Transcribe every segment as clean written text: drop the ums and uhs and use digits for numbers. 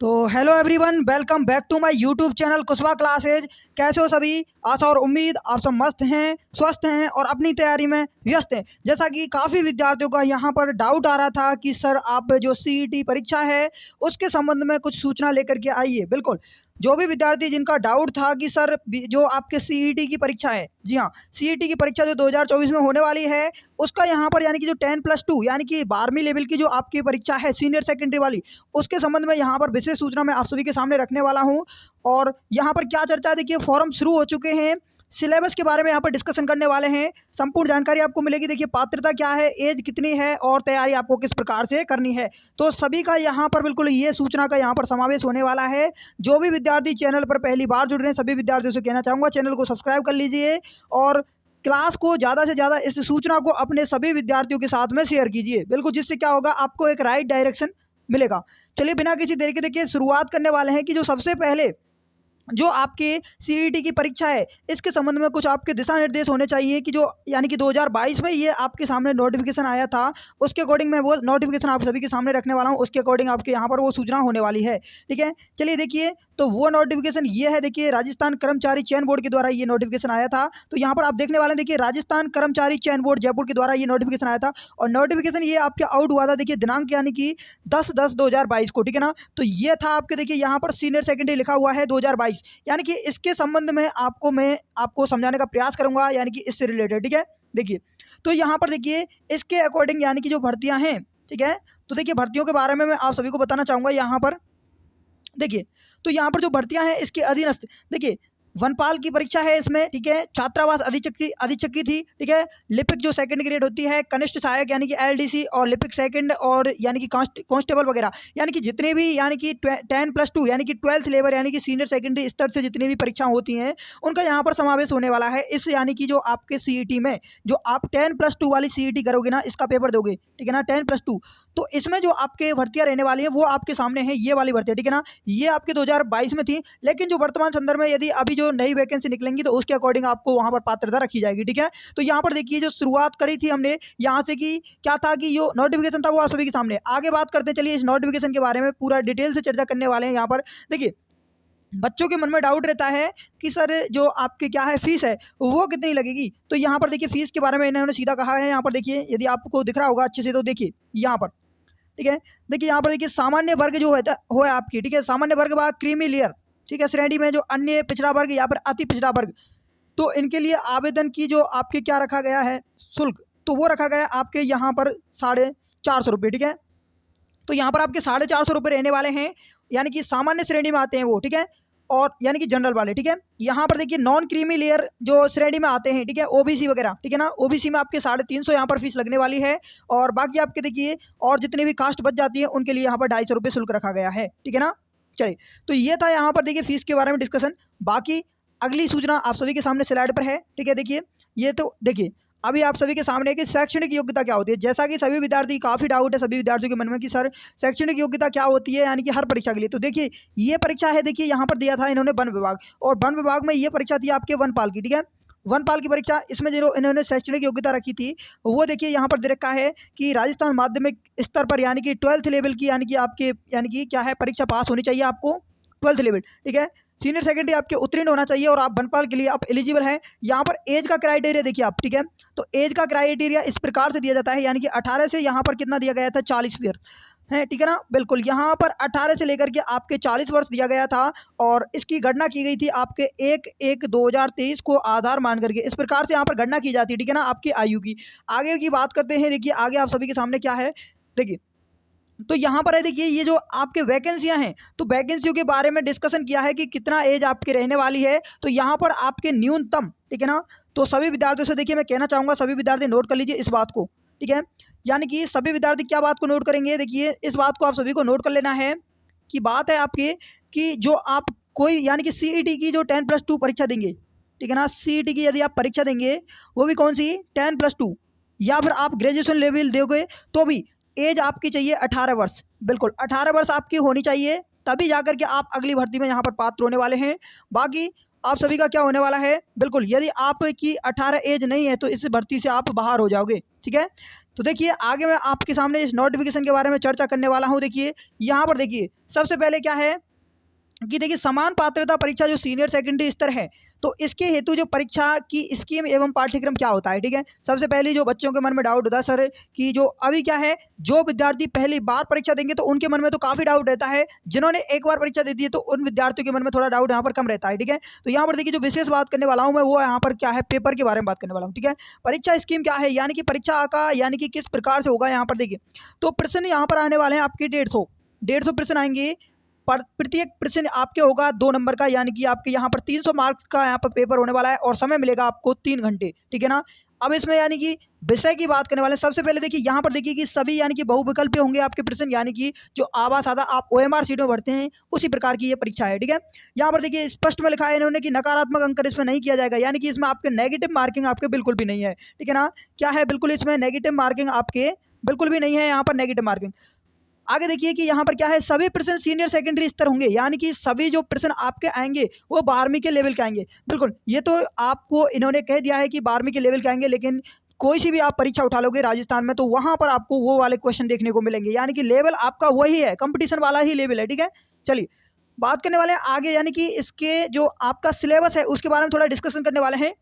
तो hello everyone, welcome back to my YouTube channel Kushwa classes. कैसे हो सभी? आशा और उम्मीद आप सब मस्त हैं, स्वस्थ हैं और अपनी तैयारी में व्यस्त हैं। जैसा कि काफ़ी विद्यार्थियों का यहाँ पर डाउट आ रहा था कि सर आप जो सीईटी परीक्षा है उसके संबंध में कुछ सूचना लेकर के आइए। बिल्कुल, जो भी विद्यार्थी जिनका डाउट था कि सर जो आपके सीईटी की परीक्षा है, जी हाँ, सीईटी की परीक्षा जो 2024 में होने वाली है उसका यहाँ पर यानी कि जो 10+2 यानी कि 12वीं लेवल की जो आपकी परीक्षा है सीनियर सेकेंडरी वाली, उसके संबंध में यहाँ पर विशेष सूचना मैं आप सभी के सामने रखने वाला हूँ। और यहाँ पर क्या चर्चा है, देखिए फॉर्म शुरू हो चुके हैं, सिलेबस के बारे में यहाँ पर डिस्कशन करने वाले हैं, संपूर्ण जानकारी आपको मिलेगी। देखिए पात्रता क्या है, एज कितनी है और तैयारी आपको किस प्रकार से करनी है, तो सभी का यहाँ पर बिल्कुल ये सूचना का यहाँ पर समावेश होने वाला है। जो भी विद्यार्थी चैनल पर पहली बार जुड़ रहे हैं सभी विद्यार्थियों से कहना चाहूँगा चैनल को सब्सक्राइब कर लीजिए और क्लास को ज़्यादा से ज़्यादा इस सूचना को अपने सभी विद्यार्थियों के साथ में शेयर कीजिए। बिल्कुल, जिससे क्या होगा, आपको एक राइट डायरेक्शन मिलेगा। चलिए बिना किसी देरी के देखिए शुरुआत करने वाले हैं कि जो सबसे पहले जो आपके सीईटी की परीक्षा है इसके संबंध में कुछ आपके दिशा निर्देश होने चाहिए कि जो यानी कि 2022 में ये आपके सामने नोटिफिकेशन आया था, उसके अकॉर्डिंग मैं वो नोटिफिकेशन आप सभी के सामने रखने वाला हूँ। उसके अकॉर्डिंग आपके यहाँ पर वो सूचना होने वाली है, ठीक है। चलिए देखिए, तो वो नोटिफिकेशन ये है, देखिए राजस्थान कर्मचारी चयन बोर्ड के द्वारा ये नोटिफिकेशन आया था। तो यहाँ पर आप देखने वाले हैं, देखिए राजस्थान कर्मचारी चयन बोर्ड जयपुर के द्वारा ये नोटिफिकेशन आया था और नोटिफिकेशन ये आपके आउट हुआ था, देखिए दिनांक यानी कि 10/10/2022 को, ठीक है ना। तो ये था आपके, देखिए यहाँ पर सीनियर सेकेंडरी लिखा हुआ है 2022, यानी कि इसके संबंध में मैं आपको समझाने का प्रयास करूंगा, यानी कि इससे रिलेटेड, ठीक है। देखिए, तो यहाँ पर देखिए इसके अकॉर्डिंग यानी कि जो भर्तियां हैं, ठीक है, तो देखिए भर्तियों के बारे में मैं आप सभी को बताना चाहूंगा। यहाँ पर देखिए, तो यहाँ पर जो भर्तियां हैं इसके अधीनस्थ, देखिए वनपाल की परीक्षा है इसमें, ठीक है। छात्रावास अधीक्षक की थी, ठीक है। लिपिक जो सेकंड ग्रेड होती है, कनिष्ठ सहायक यानी कि एलडीसी और लिपिक सेकंड और यानी कि कांस्टेबल वगैरह, यानी कि जितने भी यानी कि 10+2 यानी कि 12th लेवल यानी कि सीनियर सेकेंडरी स्तर से जितनी भी परीक्षा होती हैं उनका यहाँ पर समावेश होने वाला है। इस यानी कि जो आपके सीईटी में जो आप 10+2 वाली सीईटी करोगे ना, इसका पेपर दोगे, ठीक है ना, 10+2, तो इसमें जो आपके भर्तियां रहने वाली है वो आपके सामने है, ये वाली भर्तियां, ठीक है ना। ये आपके 2022 में थी, लेकिन जो वर्तमान संदर्भ में यदि अभी जो नई वैकेंसी निकलेंगी तो उसके अकॉर्डिंग आपको वहां पर पात्रता रखी जाएगी, ठीक है। तो यहाँ पर देखिए जो शुरुआत करी थी हमने यहाँ से कि क्या था कि जो नोटिफिकेशन था वो आप सभी के सामने, आगे बात करते हैं। चलिए इस नोटिफिकेशन के बारे में पूरा डिटेल से चर्चा करने वाले हैं। यहाँ पर देखिए बच्चों के मन में डाउट रहता है कि सर जो आपकी क्या है फीस है वो कितनी लगेगी, तो यहाँ पर देखिए फीस के बारे में इन्होंने सीधा कहा है। यहाँ पर देखिए यदि आपको दिख रहा होगा अच्छे से तो देखिए यहाँ पर, ठीक है। देखिए यहाँ पर देखिए सामान्य वर्ग जो है आपकी, ठीक है, सामान्य वर्ग बाद क्रीमी लेयर, ठीक है, श्रेणी में जो अन्य पिछड़ा वर्ग या फिर अति पिछड़ा वर्ग, तो इनके लिए आवेदन की जो आपके क्या रखा गया है शुल्क, तो वो रखा गया है आपके यहाँ पर 450 रुपये, ठीक है। तो यहाँ पर आपके 450 रुपये रहने वाले हैं, यानी कि सामान्य श्रेणी में आते हैं वो, ठीक है, और यानी कि जनरल वाले, ठीक है। यहाँ पर देखिए नॉन क्रीमी लेयर जो श्रेणी में आते हैं, ठीक है, ओबीसी वगैरह, ठीक है ना, ओबीसी में आपके 350 यहाँ पर फीस लगने वाली है। और बाकी आपके देखिए और जितनी भी कास्ट बच जाती है उनके लिए यहाँ पर 250 रुपये शुल्क रखा गया है, ठीक है ना। चलिए, तो ये था यहाँ पर देखिए फीस के बारे में डिस्कशन। बाकी अगली सूचना आप सभी के सामने स्लाइड पर है, ठीक है। देखिए ये तो देखिए अभी आप सभी के सामने है कि शैक्षणिक योग्यता क्या होती है। जैसा कि सभी विद्यार्थी काफ़ी डाउट है सभी विद्यार्थियों के मन में कि सर शैक्षणिक योग्यता क्या होती है, यानी कि हर परीक्षा के लिए। तो देखिए ये परीक्षा है, देखिए यहाँ पर दिया था इन्होंने वन विभाग, और वन विभाग में ये परीक्षा थी आपके वनपाल की, ठीक है, वनपाल की परीक्षा। इसमें जो इन्होंने शैक्षणिक योग्यता रखी थी वो देखिए यहाँ पर दे रखा है कि राजस्थान माध्यमिक स्तर पर यानी कि 12th लेवल की यानी कि आपके यानी कि क्या है परीक्षा पास होनी चाहिए आपको, 12th लेवल, ठीक है। सीनियर सेकेंडरी आपके उत्तीर्ण होना चाहिए और आप वनपाल के लिए आप एलिजिबल हैं। यहाँ पर एज का क्राइटेरिया देखिए आप, ठीक है, तो एज का क्राइटेरिया इस प्रकार से दिया जाता है, यानी कि 18 से यहाँ पर कितना दिया गया था, 40 ईयर है, ठीक है ना। बिल्कुल, यहाँ पर 18 से लेकर के आपके 40 वर्ष दिया गया था और इसकी गणना की गई थी आपके 1/1/2023 को आधार मान करके। इस प्रकार से यहाँ पर गणना की जाती है, ठीक है ना, आपकी आयु की। आगे की बात करते हैं, देखिए आगे आप सभी के सामने क्या है, देखिए तो यहाँ पर है देखिए ये जो आपके वैकेंसियां हैं, तो वैकेंसियों के बारे में डिस्कशन किया है कि कितना एज आपकी रहने वाली है। तो यहाँ पर आपके न्यूनतम, ठीक है ना, तो सभी विद्यार्थियों से देखिए मैं कहना चाहूँगा सभी विद्यार्थी नोट कर लीजिए इस बात को, ठीक है। यानी कि सभी विद्यार्थी क्या बात को नोट करेंगे, देखिए इस बात को आप सभी को नोट कर लेना है कि बात है आपकी कि जो आप कोई यानी कि सीईटी की जो 10+2 परीक्षा देंगे, ठीक है ना, सीईटी की यदि आप परीक्षा देंगे वो भी कौन सी 10+2, या फिर आप ग्रेजुएशन लेवल दोगे तो भी एज आपकी चाहिए 18 वर्ष। बिल्कुल 18 वर्ष आपकी होनी चाहिए, तभी जाकर के आप अगली भर्ती में यहाँ पर पात्र होने वाले हैं। बाकी आप सभी का क्या होने वाला है, बिल्कुल यदि आपकी 18 एज नहीं है तो इस भर्ती से आप बाहर हो जाओगे, ठीक है। तो देखिए आगे मैं आपके सामने इस नोटिफिकेशन के बारे में चर्चा करने वाला हूँ। देखिए यहाँ पर देखिए सबसे पहले क्या है कि देखिए समान पात्रता परीक्षा जो सीनियर सेकेंडरी स्तर है, तो इसके हेतु जो परीक्षा की स्कीम एवं पाठ्यक्रम क्या होता है, ठीक है। सबसे पहले जो बच्चों के मन में डाउट होता है सर कि जो अभी क्या है, जो विद्यार्थी पहली बार परीक्षा देंगे तो उनके मन में तो काफी डाउट रहता है, जिन्होंने एक बार परीक्षा दे दी है तो उन विद्यार्थियों के मन में थोड़ा डाउट यहाँ पर कम रहता है, ठीक है। तो यहाँ पर देखिए जो विशेष बात करने वाला हूँ मैं, वो यहाँ पर क्या है, पेपर के बारे में बात करने वाला हूँ, ठीक है। परीक्षा स्कीम क्या है, यानी कि परीक्षा का यानी कि किस प्रकार से होगा, यहाँ पर देखिए तो प्रश्न यहाँ पर आने वाले हैं आपके 150 प्रश्न आएंगे। प्रत्येक प्रश्न आपके होगा 2 नंबर का, यानी कि आपके यहाँ पर 300 मार्क्स का यहाँ पर पेपर होने वाला है और समय मिलेगा आपको 3 घंटे, ठीक है ना। अब इसमें यानी कि विषय की बात करने वाले हैं। सबसे पहले देखिए यहाँ पर देखिए कि सभी यानी कि बहुविकल्पीय होंगे आपके प्रश्न, यानी कि जो आवा सादा आप OMR सीट में भरते हैं उसी प्रकार की ये परीक्षा है, ठीक है। यहाँ पर देखिए स्पष्ट में लिखा है इन्होंने कि नकारात्मक अंक इसमें नहीं किया जाएगा, यानी कि इसमें आपके नेगेटिव मार्किंग आपके बिल्कुल भी नहीं है, ठीक है ना। क्या है, बिल्कुल इसमें नेगेटिव मार्किंग आपके बिल्कुल भी नहीं है, यहाँ पर नेगेटिव मार्किंग। आगे देखिए कि यहाँ पर क्या है, सभी प्रश्न सीनियर सेकेंडरी स्तर होंगे, यानी कि सभी जो प्रश्न आपके आएंगे वो 12वीं के लेवल के आएंगे। बिल्कुल ये तो आपको इन्होंने कह दिया है कि 12वीं के लेवल के आएंगे, लेकिन कोई सी भी आप परीक्षा उठा लोगे राजस्थान में तो वहां पर आपको वो वाले क्वेश्चन देखने को मिलेंगे, यानी कि लेवल आपका वही है, कंपटीशन वाला ही लेवल है, ठीक है। चलिए बात करने वाले हैं आगे, यानी कि इसके जो आपका सिलेबस है उसके बारे में थोड़ा डिस्कशन करने वाले हैं।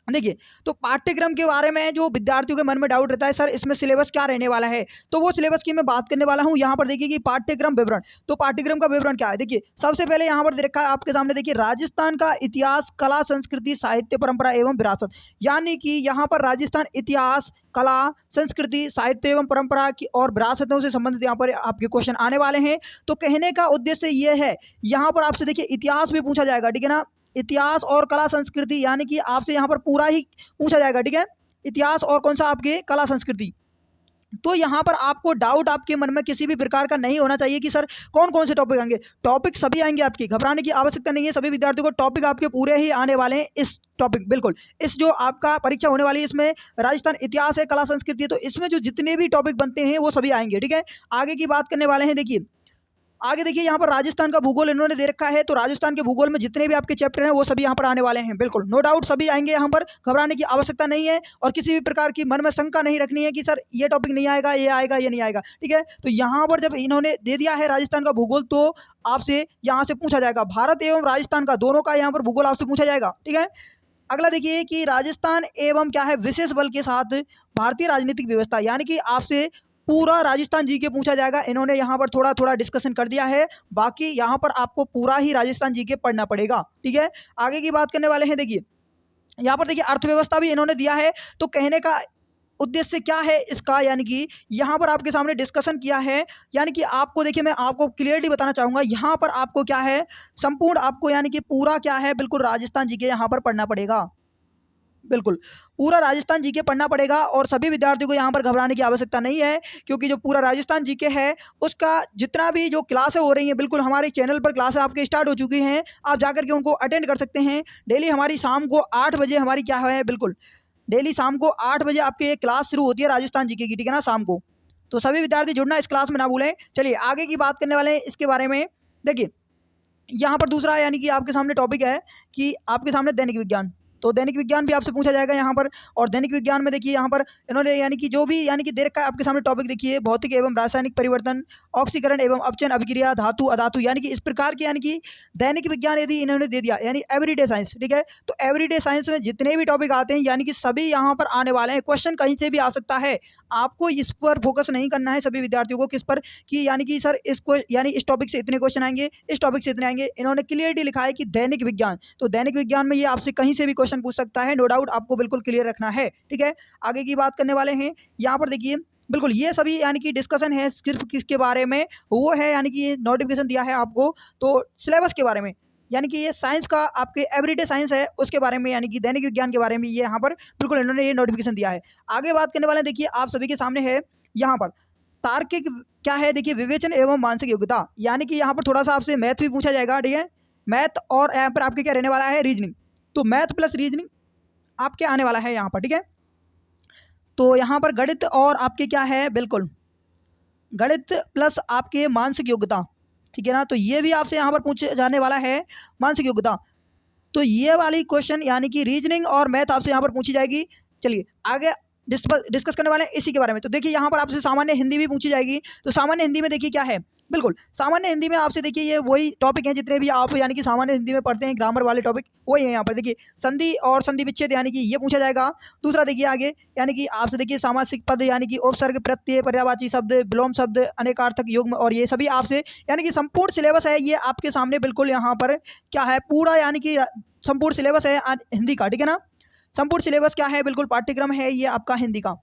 देखिए तो पाठ्यक्रम के बारे में जो विद्यार्थियों के मन में डाउट रहता है सर इसमें सिलेबस क्या रहने वाला है, तो वो सिलेबस की मैं बात करने वाला हूँ। यहाँ पर देखिए कि पाठ्यक्रम विवरण, तो पाठ्यक्रम का विवरण क्या है, देखिए सबसे पहले यहाँ पर दे रखा है आपके सामने, देखिए राजस्थान का इतिहास, कला, संस्कृति, साहित्य, परंपरा एवं विरासत, यानी कि यहाँ पर राजस्थान इतिहास, कला, संस्कृति, साहित्य एवं परंपरा की और विरासतों से संबंधित यहाँ पर आपके क्वेश्चन आने वाले हैं। तो कहने का उद्देश्य ये है, यहाँ पर आपसे देखिए इतिहास भी पूछा जाएगा, ठीक है ना। इतिहास और कला संस्कृति, यानी कि आपसे यहाँ पर पूरा ही पूछा जाएगा, ठीक है। इतिहास और कौन सा, आपके कला संस्कृति। तो यहाँ पर आपको डाउट आपके मन में किसी भी प्रकार का नहीं होना चाहिए कि सर कौन कौन से टॉपिक आएंगे। टॉपिक सभी आएंगे, आपकी घबराने की आवश्यकता नहीं है। सभी विद्यार्थियों को टॉपिक आपके पूरे ही आने वाले हैं। इस टॉपिक बिल्कुल इस जो आपका परीक्षा होने वाली है इसमें राजस्थान इतिहास है, कला संस्कृति है, तो इसमें जो जितने भी टॉपिक बनते हैं वो सभी आएंगे, ठीक है। आगे की बात करने वाले हैं, देखिए आगे देखिए यहाँ पर राजस्थान का भूगोल इन्होंने दे रखा है, तो राजस्थान के भूगोल में जितने भी आपके चैप्टर हैं वो सभी यहाँ पर आने वाले हैं, बिल्कुल नो डाउट सभी आएंगे। यहाँ पर घबराने की आवश्यकता नहीं है और किसी भी प्रकार की मन में शंका नहीं रखनी है कि सर ये टॉपिक नहीं आएगा, ये आएगा, ये नहीं आएगा, ठीक है। तो यहाँ पर जब इन्होंने दे दिया है राजस्थान का भूगोल, तो आपसे यहाँ से पूछा जाएगा, भारत एवं राजस्थान का दोनों का यहाँ पर भूगोल आपसे पूछा जाएगा, ठीक है। अगला देखिए कि राजस्थान एवं क्या है, विशेष बल के साथ भारतीय राजनीतिक व्यवस्था, यानी कि आपसे पूरा राजस्थान जीके पूछा जाएगा। इन्होंने यहाँ पर थोड़ा थोड़ा डिस्कशन कर दिया है, बाकी यहाँ पर आपको पूरा ही राजस्थान जीके पढ़ना पड़ेगा, ठीक है। आगे की बात करने वाले हैं, देखिए यहाँ पर देखिए अर्थव्यवस्था भी इन्होंने दिया है। तो कहने का उद्देश्य क्या है इसका, यानी कि यहाँ पर आपके सामने डिस्कशन किया है, यानी कि आपको देखिए मैं आपको क्लियरली बताना चाहूंगा, यहाँ पर आपको क्या है, संपूर्ण आपको यानी कि पूरा क्या है, बिल्कुल राजस्थान जीके यहाँ पर पढ़ना पड़ेगा, बिल्कुल पूरा राजस्थान जीके पढ़ना पड़ेगा। और सभी विद्यार्थियों को यहाँ पर घबराने की आवश्यकता नहीं है, क्योंकि जो पूरा राजस्थान जीके है उसका जितना भी जो क्लासें हो रही हैं, बिल्कुल हमारे चैनल पर क्लासें आपके स्टार्ट हो चुकी हैं, आप जाकर के उनको अटेंड कर सकते हैं। डेली हमारी शाम को 8 बजे हमारी क्या है, बिल्कुल डेली शाम को 8 बजे आपकी एक क्लास शुरू होती है राजस्थान जीके की, ठीक है ना, शाम को। तो सभी विद्यार्थी जुड़ना इस क्लास में ना भूलें। चलिए आगे की बात करने वाले हैं इसके बारे में। देखिए यहाँ पर दूसरा यानी कि आपके सामने टॉपिक है कि आपके सामने दैनिक विज्ञान, तो दैनिक विज्ञान भी आपसे पूछा जाएगा यहाँ पर। और दैनिक विज्ञान में देखिए यहाँ पर इन्होंने यानी कि जो भी यानी कि दे रखा है आपके सामने टॉपिक, देखिए भौतिक एवं रासायनिक परिवर्तन, ऑक्सीकरण एवं अपचयन अभिक्रिया, धातु अधातु, यानी कि इस प्रकार के यानी कि दैनिक विज्ञान यदि इन्होंने दे दिया, यानी एवरीडे साइंस, ठीक है। तो एवरीडे साइंस में जितने भी टॉपिक आते हैं यानी कि सभी यहाँ पर आने वाले हैं। क्वेश्चन कहीं से भी आ सकता है, आपको इस पर फोकस नहीं करना है सभी विद्यार्थियों को, किस पर कि यानी कि सर इसको यानी इस टॉपिक से इतने क्वेश्चन आएंगे, इस टॉपिक से इतने आएंगे। इन्होंने क्लियरली लिखा है कि दैनिक विज्ञान, तो दैनिक विज्ञान में ये आपसे कहीं से भी क्वेश्चन पूछ सकता है, नो डाउट आपको बिल्कुल क्लियर रखना है, ठीक है। आगे की बात करने वाले हैं, यहाँ पर देखिए बिल्कुल ये सभी यानी कि डिस्कशन है सिर्फ किसके बारे में, वो है यानी कि ये नोटिफिकेशन दिया है आपको तो सिलेबस के बारे में, यानी कि ये साइंस का आपके एवरीडे साइंस है उसके बारे में, यानी कि दैनिक विज्ञान के बारे में ये यहाँ पर बिल्कुल इन्होंने ये नोटिफिकेशन दिया है। आगे बात करने वाले हैं, देखिए आप सभी के सामने है यहाँ पर तार्किक क्या है, देखिए विवेचन एवं मानसिक योग्यता, यानी कि यहाँ पर थोड़ा सा आपसे मैथ भी पूछा जाएगा, ठीक है। मैथ और यहाँ पर आपके क्या रहने वाला है, रीजनिंग, तो मैथ प्लस रीजनिंग आपके आने वाला है यहाँ पर, ठीक है। तो यहाँ पर गणित और आपके क्या है, बिल्कुल गणित प्लस आपके मानसिक योग्यता, ठीक है ना। तो ये भी आपसे यहाँ पर पूछे जाने वाला है मानसिक योग्यता। तो ये वाली क्वेश्चन यानी कि रीजनिंग और मैथ आपसे यहाँ पर पूछी जाएगी। चलिए आगे डिस्कस करने वाले हैं इसी के बारे में। तो देखिए यहाँ पर आपसे सामान्य हिंदी भी पूछी जाएगी। तो सामान्य हिंदी में देखिए क्या है, बिल्कुल सामान्य हिंदी में आपसे देखिए ये वही टॉपिक हैं जितने भी आप यानी कि सामान्य हिंदी में पढ़ते हैं, ग्रामर वाले टॉपिक वही है। यहाँ पर देखिए संधि और संधि विच्छेद यानी कि ये पूछा जाएगा। दूसरा देखिए आगे यानी कि आपसे देखिए सामासिक पद यानी कि उपसर्ग, प्रत्यय, पर्यायवाची शब्द, विलोम शब्द, अनेकार्थक युग्म और ये सभी आपसे यानी कि संपूर्ण सिलेबस है ये आपके सामने बिल्कुल यहाँ पर क्या है पूरा यानी कि संपूर्ण सिलेबस है हिंदी का, ठीक है ना। संपूर्ण सिलेबस क्या है, बिल्कुल पाठ्यक्रम है ये आपका हिंदी का।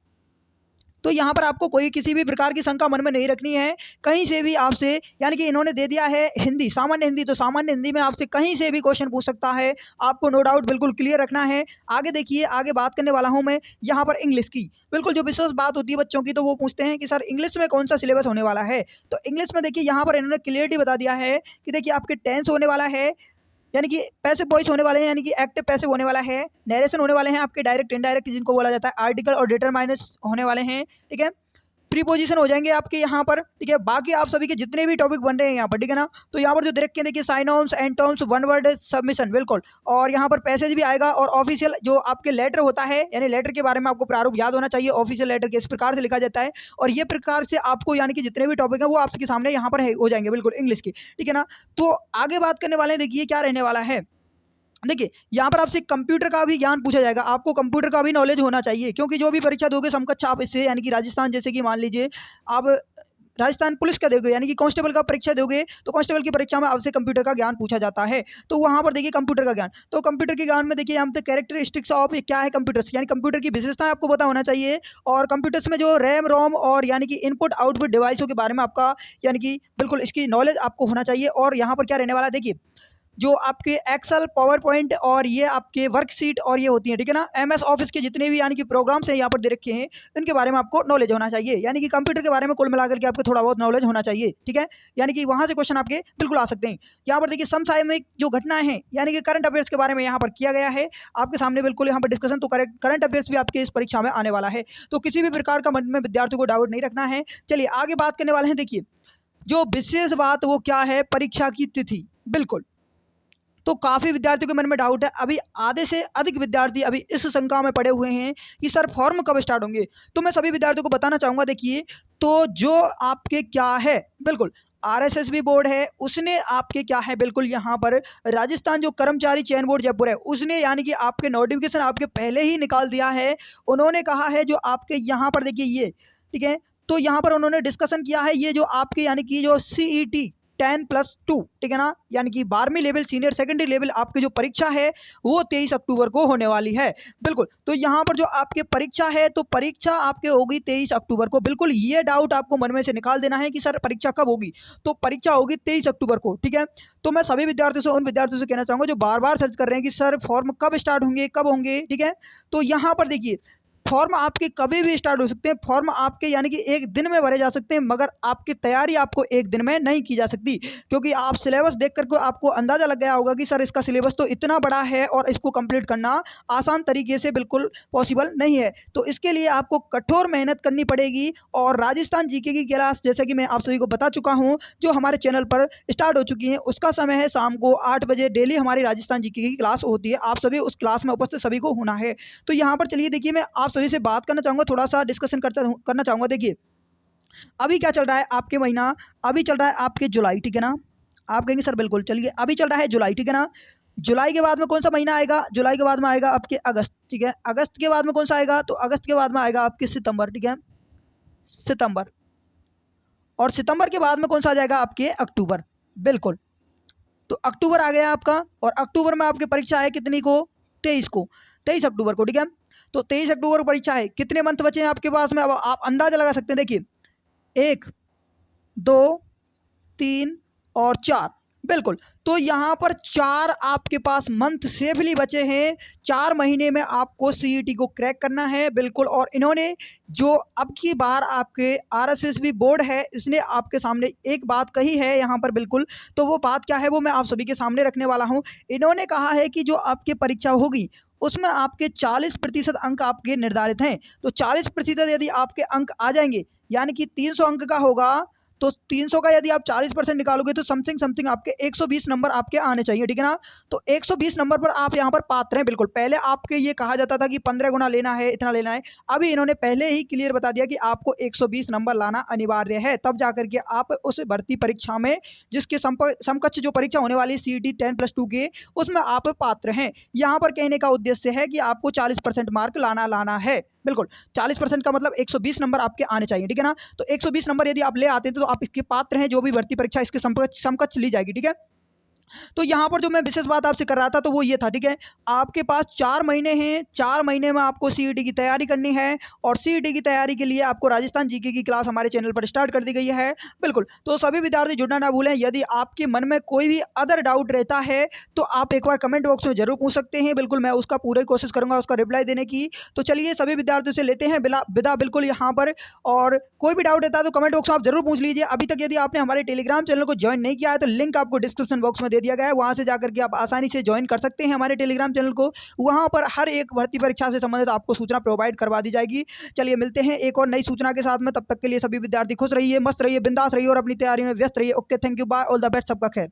तो यहाँ पर आपको कोई किसी भी प्रकार की शंका मन में नहीं रखनी है कहीं से भी आपसे, यानी कि इन्होंने दे दिया है हिंदी सामान्य हिंदी, तो सामान्य हिंदी में आपसे कहीं से भी क्वेश्चन पूछ सकता है, आपको नो डाउट बिल्कुल क्लियर रखना है। आगे देखिए आगे बात करने वाला हूँ मैं यहाँ पर इंग्लिश की। बिल्कुल जो विशेष बात होती है बच्चों की, तो वो पूछते हैं कि सर इंग्लिश में कौन सा सिलेबस होने वाला है। तो इंग्लिश में देखिए यहाँ पर इन्होंने क्लियरिटी बता दिया है कि देखिए आपके टेंस होने वाला है, यानी कि पैसिव वॉइस होने वाले हैं, यानी कि एक्टिव पैसिव होने वाला है, नरेशन होने वाले हैं आपके डायरेक्ट इनडायरेक्ट जिनको बोला जाता है, आर्टिकल और डिटरमाइनर्स होने वाले हैं, ठीक है, प्रीपोजिशन हो जाएंगे आपके यहाँ पर, ठीक है। बाकी आप सभी के जितने भी टॉपिक बन रहे हैं यहाँ पर, ठीक है ना। तो यहाँ पर जो डायरेक्ट के देखिए साइनोम्स, एंटोम्स, वन वर्ड सबमिशन, बिल्कुल, और यहाँ पर पैसेज भी आएगा और ऑफिशियल जो आपके लेटर होता है, यानी लेटर के बारे में आपको प्रारूप याद होना चाहिए, ऑफिशियल लेटर किस प्रकार से लिखा जाता है, और ये प्रकार से आपको यानी कि जितने भी टॉपिक हैं वो आपके सामने यहाँ पर हो जाएंगे बिल्कुल इंग्लिश की, ठीक है ना। तो आगे बात करने वाले हैं, देखिए क्या रहने वाला है। देखिए यहाँ पर आपसे कंप्यूटर का भी ज्ञान पूछा जाएगा, आपको कंप्यूटर का भी नॉलेज होना चाहिए, क्योंकि जो भी परीक्षा दोगे समकक्ष आप इससे यानी कि राजस्थान, जैसे कि मान लीजिए आप राजस्थान पुलिस का दोगे यानी कि कांस्टेबल का परीक्षा दोगे, तो कांस्टेबल की परीक्षा में आपसे कंप्यूटर का ज्ञान पूछा जाता है। तो वहाँ पर देखिए कंप्यूटर का ज्ञान, तो कंप्यूटर के ज्ञान में देखिए यहाँ पे कैरेक्टरिस्टिक्स ऑफ क्या है कंप्यूटर्स, यानी कंप्यूटर की विशेषताएं आपको पता होना चाहिए, और कंप्यूटर्स में जो रैम रोम और यानी कि इनपुट आउटपुट डिवाइसों के बारे में आपका यानी कि बिल्कुल इसकी नॉलेज आपको होना चाहिए। और यहाँ पर क्या रहने वाला है, देखिए जो आपके एक्सेल, पावर पॉइंट और ये आपके वर्कशीट और ये होती है, ठीक है ना, एमएस ऑफिस के जितने भी यानी कि प्रोग्राम्स हैं यहाँ पर दे रखे हैं, इनके बारे में आपको नॉलेज होना चाहिए, यानी कि कंप्यूटर के बारे में कुल मिलाकर के आपको थोड़ा बहुत नॉलेज होना चाहिए, ठीक है। यानी कि वहाँ से क्वेश्चन आपके बिल्कुल आ सकते हैं। यहाँ पर देखिए समसामयिक जो घटनाएं हैं यानी कि करंट अफेयर्स के बारे में यहाँ पर किया गया है आपके सामने बिल्कुल यहाँ पर डिस्कशन। तो करंट अफेयर्स भी आपके इस परीक्षा में आने वाला है, तो किसी भी प्रकार का मन में विद्यार्थियों को डाउट नहीं रखना है। चलिए आगे बात करने वाले हैं। देखिए जो विशेष बात वो क्या है, परीक्षा की तिथि, बिल्कुल। तो काफ़ी विद्यार्थियों के मन में डाउट है, अभी आधे से अधिक विद्यार्थी अभी इस शंका में पड़े हुए हैं कि सर फॉर्म कब स्टार्ट होंगे। तो मैं सभी विद्यार्थियों को बताना चाहूँगा, देखिए तो जो आपके क्या है, बिल्कुल आरएसएसबी बोर्ड है उसने आपके क्या है, बिल्कुल यहाँ पर राजस्थान जो कर्मचारी चयन बोर्ड जयपुर है उसने यानी कि आपके नोटिफिकेशन आपके पहले ही निकाल दिया है। उन्होंने कहा है जो आपके यहाँ पर देखिए ये, ठीक है, तो यहाँ पर उन्होंने डिस्कशन किया है ये जो आपके यानी कि जो CET 10+2, ठीक है ना, यानी कि 12वीं लेवल सीनियर सेकेंडरी लेवल आपकी जो परीक्षा है वो 23 अक्टूबर को होने वाली है, बिल्कुल। तो यहाँ पर जो आपके परीक्षा है तो परीक्षा आपके होगी 23 अक्टूबर को, बिल्कुल ये डाउट आपको मन में से निकाल देना है कि सर परीक्षा कब होगी। तो परीक्षा होगी 23 अक्टूबर को, ठीक है। तो मैं सभी विद्यार्थियों से, उन विद्यार्थियों से कहना चाहूँगा जो बार बार सर्च कर रहे हैं कि सर फॉर्म कब स्टार्ट होंगे, कब होंगे, ठीक है। तो यहाँ पर देखिए फॉर्म आपके कभी भी स्टार्ट हो सकते हैं, फॉर्म आपके यानी कि एक दिन में भरे जा सकते हैं, मगर आपकी तैयारी आपको एक दिन में नहीं की जा सकती, क्योंकि आप सिलेबस देख करके आपको अंदाजा लग गया होगा कि सर इसका सिलेबस तो इतना बड़ा है और इसको कंप्लीट करना आसान तरीके से बिल्कुल पॉसिबल नहीं है। तो इसके लिए आपको कठोर मेहनत करनी पड़ेगी। और राजस्थान जीके की क्लास जैसे कि मैं आप सभी को बता चुका हूँ जो हमारे चैनल पर स्टार्ट हो चुकी है, उसका समय है शाम को 8 बजे डेली हमारी राजस्थान जीके की क्लास होती है, आप सभी उस क्लास में उपस्थित सभी को होना है। तो यहाँ पर चलिए देखिए मैं आप सभी से बात करना चाहूँगा, थोड़ा सा डिस्कशन करना चाहूँगा। देखिए अभी क्या चल रहा है आपके महीना, अभी चल रहा है आपके जुलाई, ठीक है ना। आप कहेंगे सर बिल्कुल, चलिए अभी चल रहा है जुलाई, ठीक है ना। जुलाई के बाद में कौन सा महीना आएगा, जुलाई के बाद में आएगा आपके अगस्त, ठीक है। अगस्त के बाद में कौन सा आएगा, तो अगस्त के बाद में आएगा आपके सितंबर, ठीक है, सितंबर। और सितंबर के बाद में कौन सा आ जाएगा आपके अक्टूबर, बिल्कुल। तो अक्टूबर आ गया आपका, और अक्टूबर में आपकी परीक्षा है कितनी को, 23 को, 23 अक्टूबर को, ठीक है। तो 23 अक्टूबर को परीक्षा है, कितने मंथ बचे हैं आपके पास में, अब आप अंदाजा लगा सकते हैं। देखिए 1 2 3 और 4, बिल्कुल। तो यहाँ पर 4 आपके पास मंथ सेफली बचे हैं, 4 महीने में आपको CET को क्रैक करना है, बिल्कुल। और इन्होंने जो अब की बार आपके RSSB बोर्ड है इसने आपके सामने एक बात कही है यहाँ पर, बिल्कुल। तो वो बात क्या है वो मैं आप सभी के सामने रखने वाला हूँ। इन्होंने कहा है कि जो आपकी परीक्षा होगी उसमें आपके 40% अंक आपके निर्धारित हैं। तो 40% यदि आपके अंक आ जाएंगे यानी कि 300 अंक का होगा, तो 300 का यदि आप 40% निकालोगे तो समथिंग आपके 120 नंबर आपके आने चाहिए, ठीक है ना। तो 120 नंबर पर आप यहाँ पर पात्र हैं बिल्कुल। पहले आपके ये कहा जाता था कि 15 गुना लेना है, इतना लेना है। अभी इन्होंने पहले ही क्लियर बता दिया कि आपको 120 नंबर लाना अनिवार्य है, तब जाकर के आप उस भर्ती परीक्षा में, जिसके समकक्ष जो परीक्षा होने वाली है CET 10+2 के, उसमें आप पात्र हैं। यहाँ पर कहने का उद्देश्य है कि आपको 40% मार्क लाना है बिल्कुल। 40% का मतलब 120 नंबर आपके आने चाहिए, ठीक है ना। तो 120 नंबर यदि आप ले आते हैं तो आप इसके पात्र हैं, जो भी भर्ती परीक्षा इसके समकक्ष ली जाएगी, ठीक है। तो यहाँ पर जो मैं विशेष बात आपसे कर रहा था तो वो ये था, ठीक है। आपके पास 4 महीने हैं, 4 महीने में आपको CET की तैयारी करनी है, और CET की तैयारी के लिए आपको राजस्थान जीके की क्लास हमारे चैनल पर स्टार्ट कर दी गई है बिल्कुल। तो सभी विद्यार्थी जुड़ना ना भूलें। यदि आपके मन में कोई भी अदर डाउट रहता है तो आप एक बार कमेंट बॉक्स में जरूर पूछ सकते हैं, बिल्कुल मैं उसका पूरी कोशिश करूंगा उसका रिप्लाई देने की। तो चलिए सभी विद्यार्थियों से लेते हैं विदा बिल्कुल यहाँ पर, और कोई भी डाउट रहता है तो कमेंट बॉक्स में आप जरूर पूछ लीजिए। अभी तक यदि आपने हमारे टेलीग्राम चैनल को ज्वाइन नहीं किया है तो लिंक आपको डिस्क्रिप्शन बॉक्स में दे दिया गया है, वहां से जाकर के आप आसानी से ज्वाइन कर सकते हैं हमारे टेलीग्राम चैनल को। वहां पर हर एक भर्ती परीक्षा से संबंधित आपको सूचना प्रोवाइड करवा दी जाएगी। चलिए मिलते हैं एक और नई सूचना के साथ में, तब तक के लिए सभी विद्यार्थी खुश रहिए, मस्त रहिए, बिंदास रहिए और अपनी तैयारी में व्यस्त रहिए। Okay, thank you, bye, all the best, सबका खैर।